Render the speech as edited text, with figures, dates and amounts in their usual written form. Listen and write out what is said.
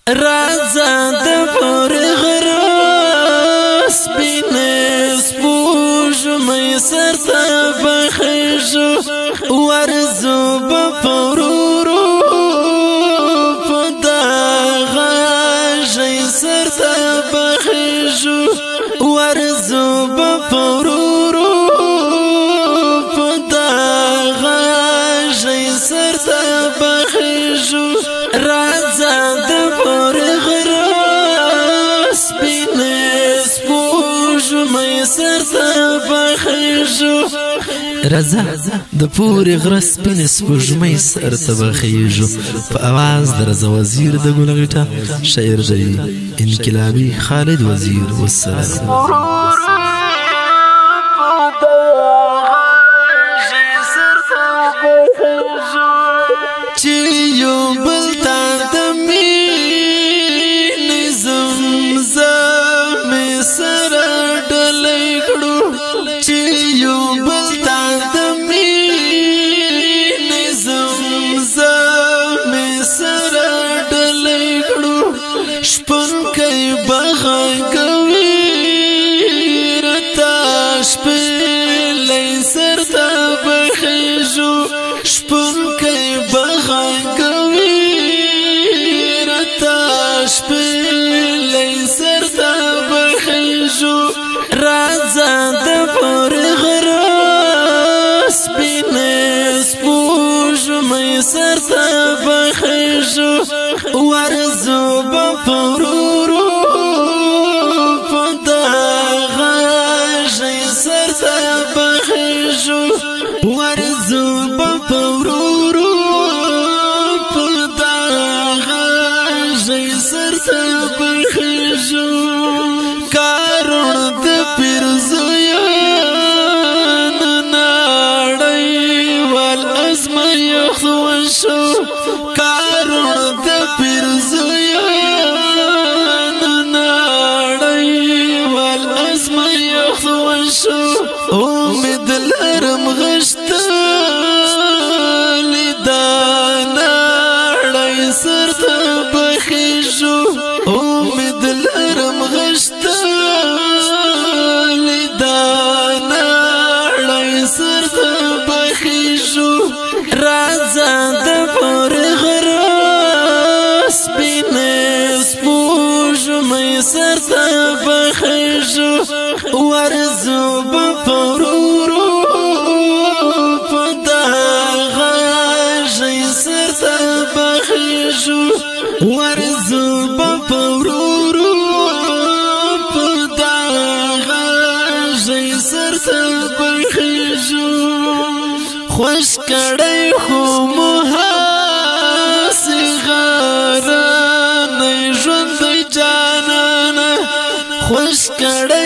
رازا د پور غرا سپینه سپوږ مې سرته بخښو ورزو په پرورو په دغه ژۍ سرته بخښو ورزو په پرورو په دغه ژۍ سرته بخښو رازا د پور غرا سپینه سپوږ مې سرته بخښو رازا د پور غرا سپینه سپوږ مې سرته بخښو په आवाज د رضا وزیر د ګلغټه شاعر دی انقلابی خالد وزیر والسلام شپن کئی بغای گوی رتا شپلی سرتا بخیجو شپن کئی بغای گوی رتا شپلی سرتا بخیجو رازا د پور غرا سپینه سپوږ مې سرته بخیجو ورزو په پرورو په دغه ژۍ سرته بخیجو ورزو په پرورو په دغه ژۍ سرته بخیجو کارون د پیرزویا نناړی ول ازمه یخوشو کارون د پیرزویا نناړی ول ازمه یخوشو امید لرم غشتلی دا ناړی سرته بخیجو امید لرم غشتلی دا ناړی سرته بخیجو رازا د پور غرا سپینه سپوږ مې سرته بخیجو ورزو په پرورو په دغه ژۍ سرته بخیجو ورزو په پرورو په دغه ژۍ سرته بخیجو خوش کړی خو محاسي غرانه ژوند جانانه خوش کړی